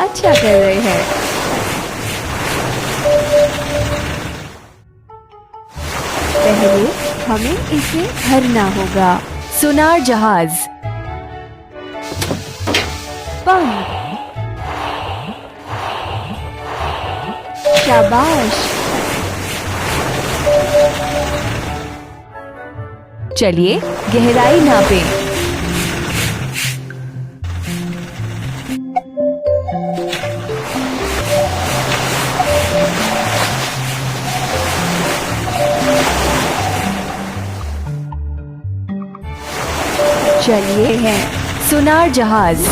अच्छा कर रहे हैं। पहले हमें इसे भरना होगा। सोनार जहाज, पंख, शाबाश। चलिए गहराई नापें। चलिए है सोनार जहाज।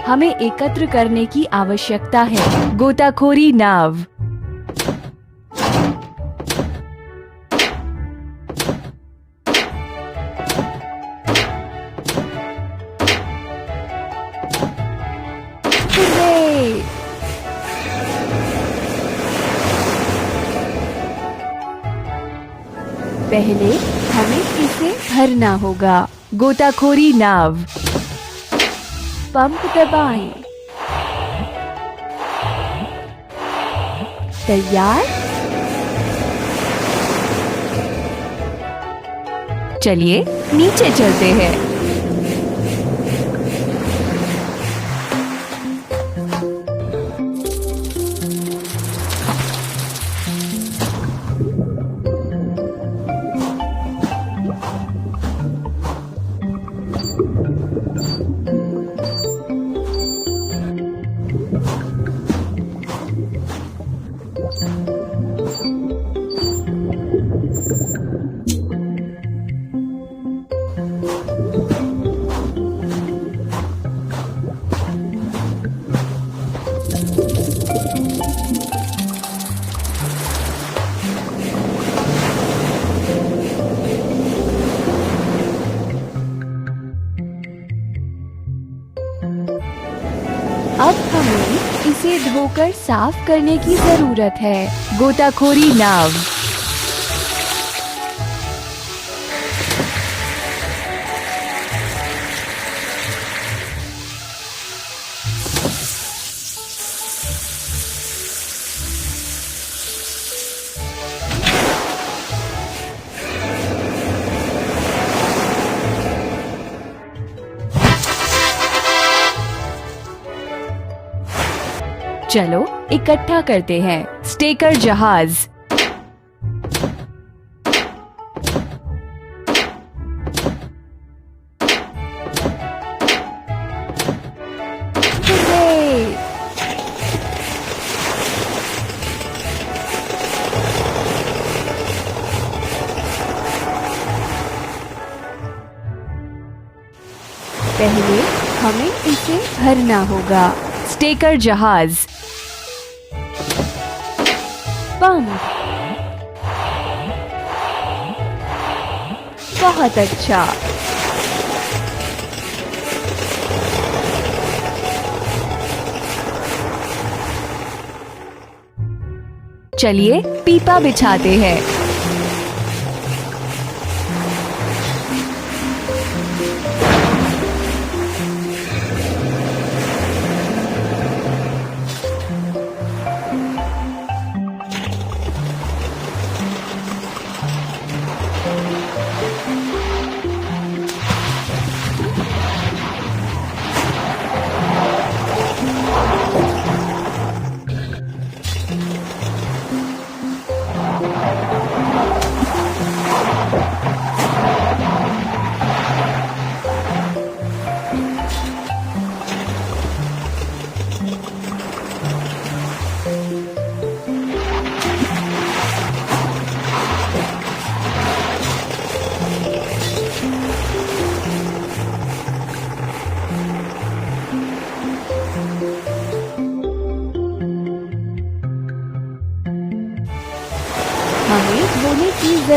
हमें एकत्र करने की आवश्यकता है। गोताखोरी नाव, हुर्रे! पहले हमें इसे भरना होगा। गोताखोरी नाव, पंप दबाएं। तैयार। चलिए नीचे चलते हैं। अब हमें इसे धोकर साफ करने की जरूरत है। गोताखोरी नाव, चलो इकट्ठा करते हैं। स्टेकर जहाज, हुर्रे! पहले हमें इसे भरना होगा। स्टेकर जहाज, पंख, बहुत अच्छा। चलिए पीपा बिछाते हैं।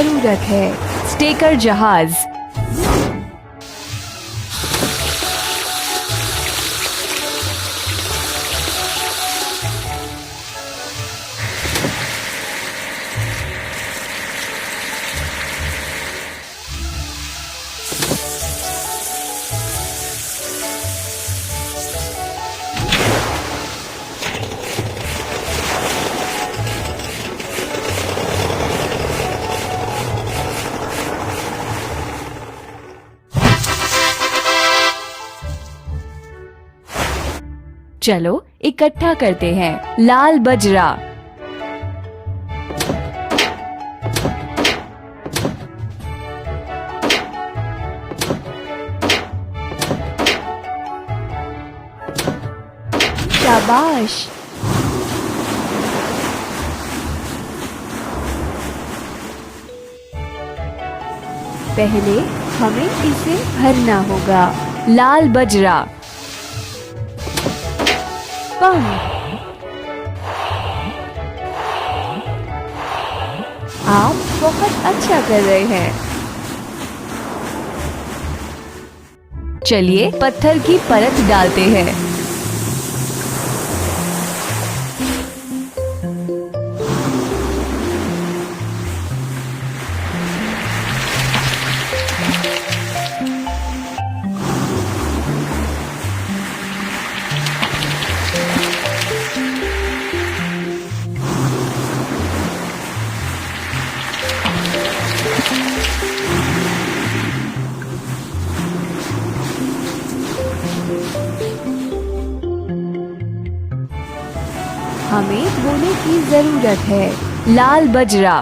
जरूरत है। स्टेकर जहाज। चलो इकट्ठा करते हैं। लाल बजरा, शाबाश। पहले हमें इसे भरना होगा। लाल बजरा, पंख। आप बहुत अच्छा कर रहे हैं। चलिए पत्थर की परत डालते हैं। हमें धोने की जरूरत है। लाल बजरा,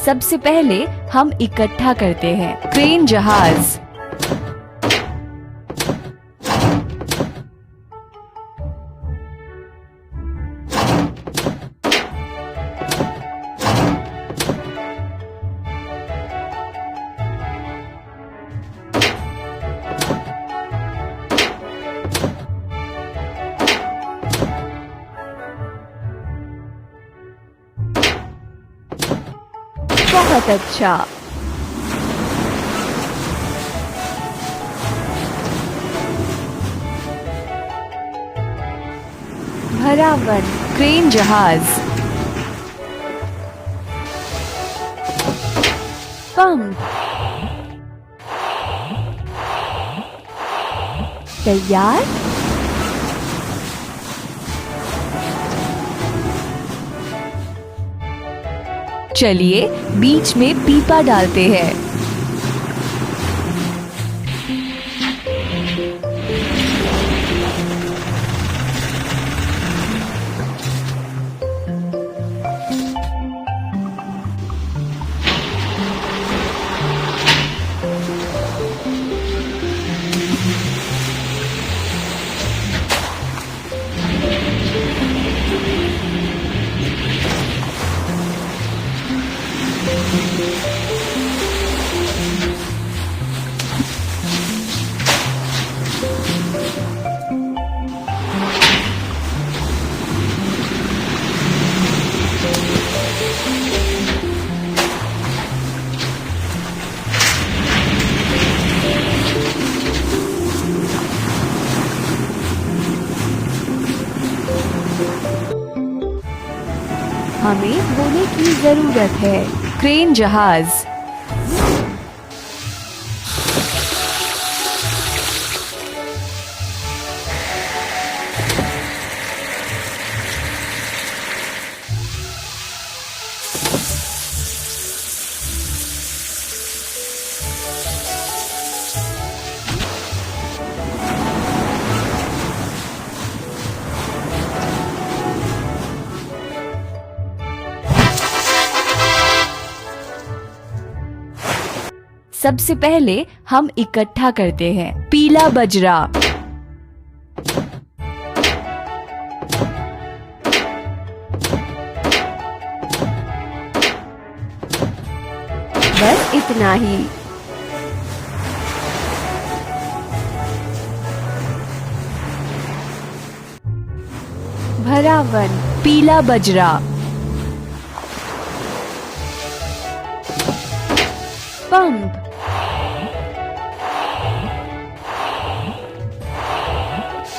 सबसे पहले हम इकट्ठा करते हैं। क्रेन जहाज, बहुत अच्छा। भरावन, क्रेन जहाज, पंख। तैयार। चलिए बीच में पीपा डालते हैं। हमें धोने की जरूरत है। क्रेन जहाज, सबसे पहले हम इकट्ठा करते हैं पीला बजरा, बस इतना ही। भरावन, पीला बजरा, पंप,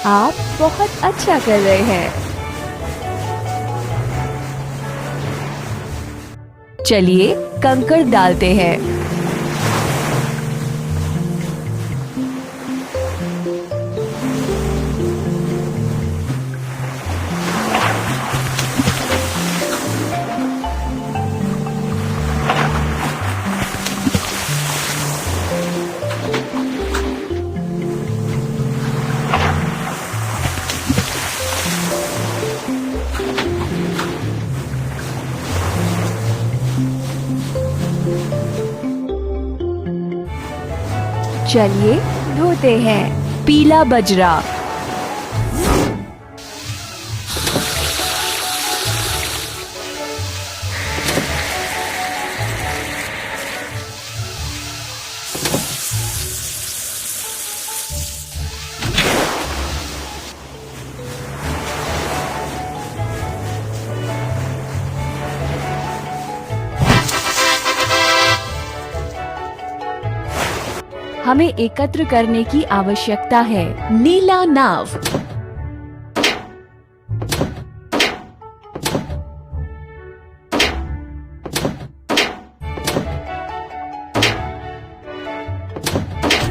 आप बहुत अच्छा कर रहे हैं। चलिए कंकड़ डालते हैं। चलिए धोते हैं पीला बजरा, हमें एकत्र करने की आवश्यकता है नीला नाव,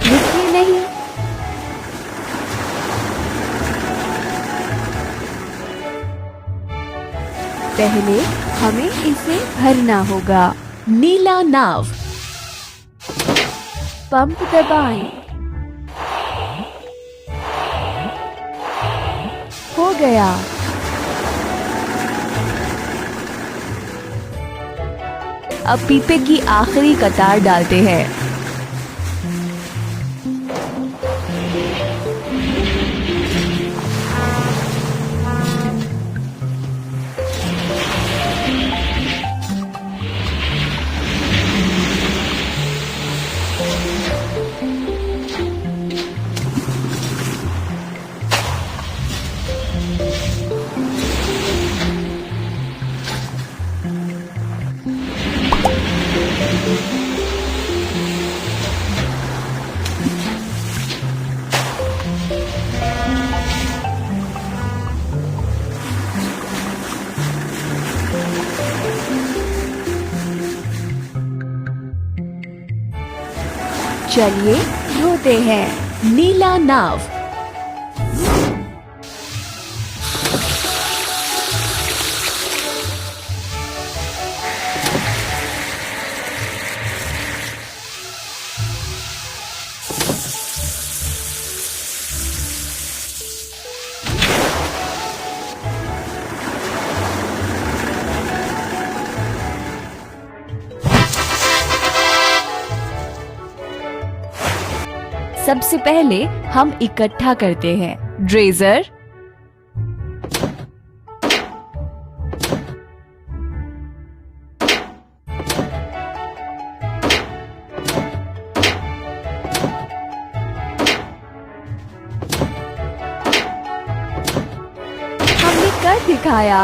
रुकिए नहीं, पहले हमें इसे भरना होगा नीला नाव। पंप दबाएं, हो गया। अब पीपे की आखिरी कतार डालते हैं। चलिए धोते हैं नीला नाव। सबसे पहले हम इकट्ठा करते हैं ड्रेजर, हमने कर दिखाया।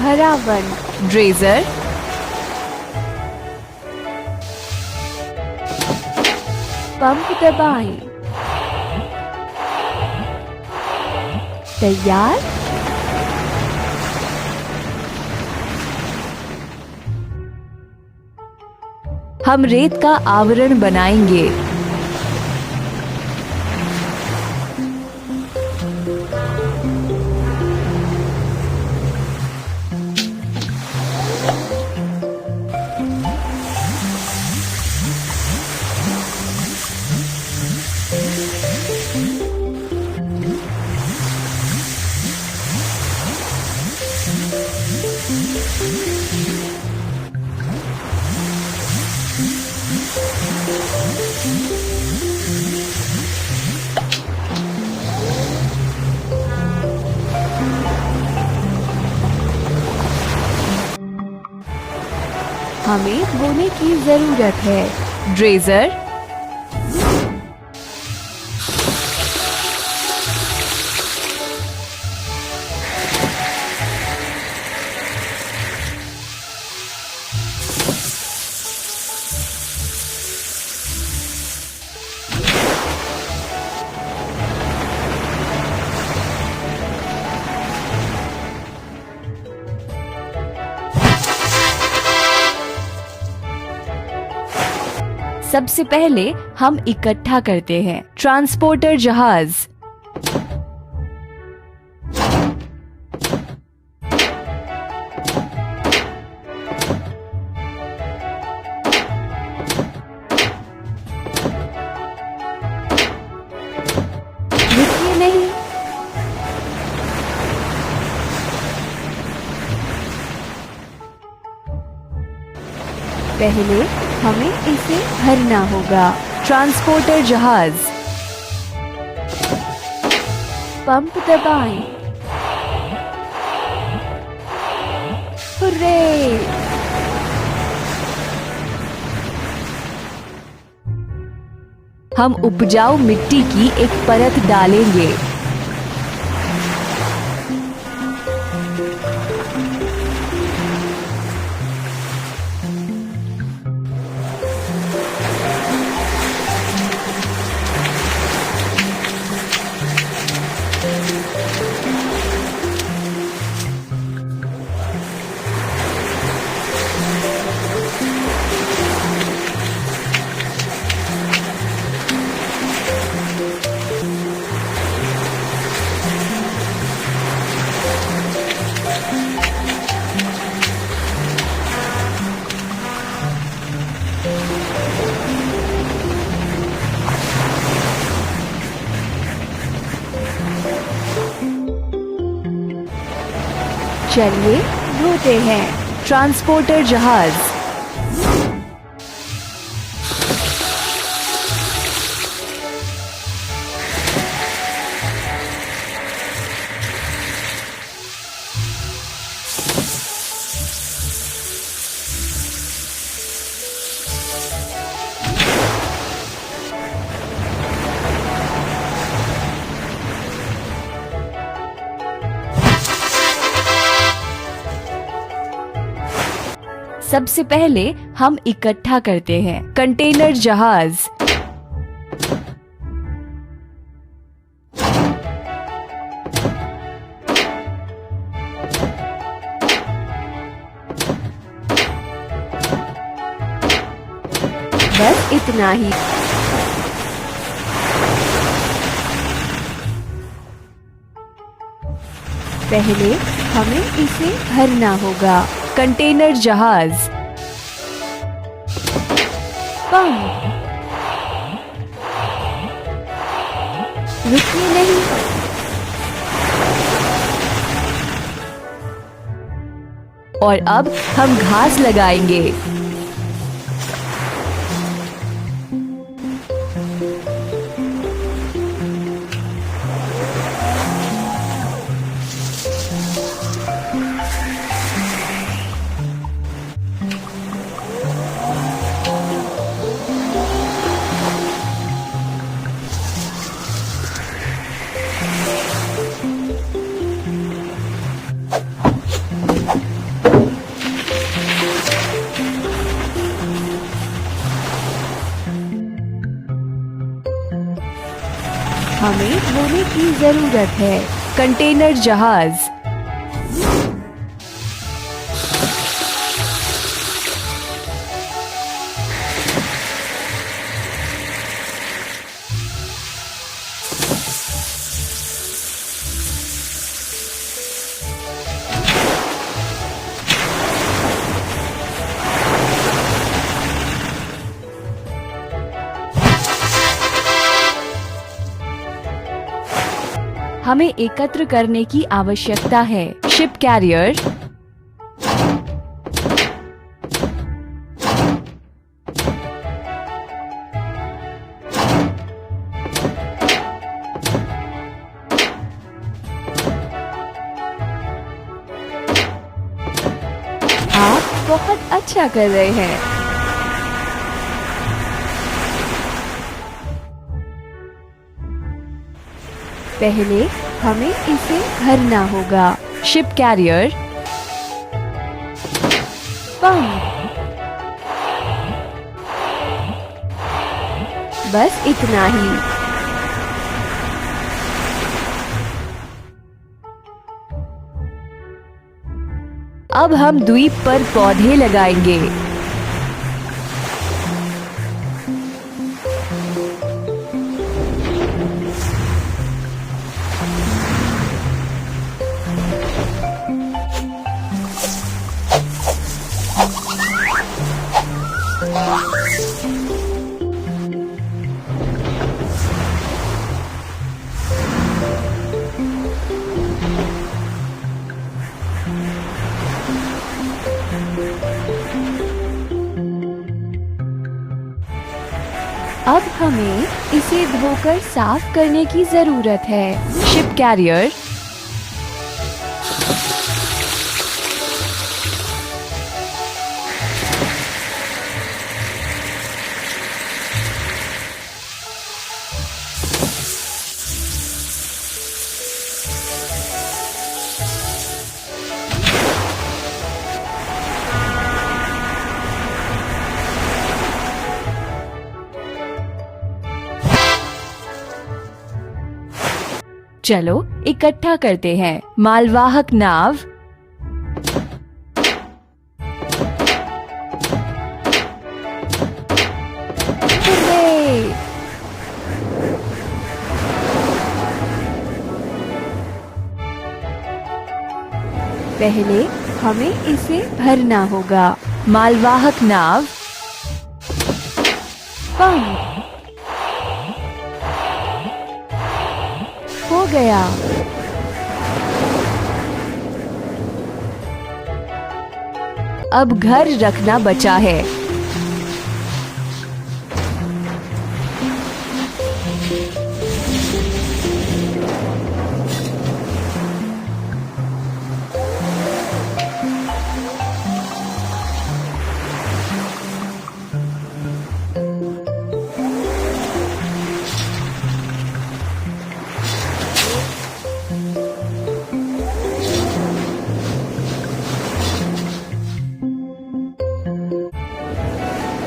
भरावन, ड्रेजर, पंप दबाएं। तैयार। हम रेत का आवरण बनाएंगे। हमें बोने की जरूरत है। ड्रेजर, सबसे पहले हम इकट्ठा करते हैं। ट्रांसपोर्टर जहाज, रुकिए नहीं। पहले हमें इसे भरना होगा। ट्रांसपोर्टर जहाज, पंप दबाएं। हुर्रे! हम उपजाऊ मिट्टी की एक परत डालेंगे। चलिए धोते हैं। ट्रांसपोर्टर जहाज, सबसे पहले हम इकट्ठा करते हैं। कंटेनर जहाज, बस इतना ही। पहले हमें इसे भरना होगा। कंटेनर जहाज, पंप, रुकिए नहीं। और अब हम घास लगाएंगे। हमें धोने की जरूरत है। कंटेनर जहाज, हमें एकत्र करने की आवश्यकता है। शिप कैरियर, अच्छा कर रहे हैं। पहले हमें इसे भरना होगा। शिप कैरियर, पंप, बस इतना ही। अब हम द्वीप पर पौधे लगाएंगे। अब हमें इसे धोकर साफ करने की जरूरत है। शिप कैरियर, चलो इकट्ठा करते हैं। मालवाहक नाव, पहले हमें इसे भरना होगा। मालवाहक नाव, पंप, हो गया। अब घर रखना बचा है।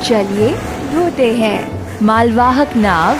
चलिए धोते हैं। मालवाहक नाव,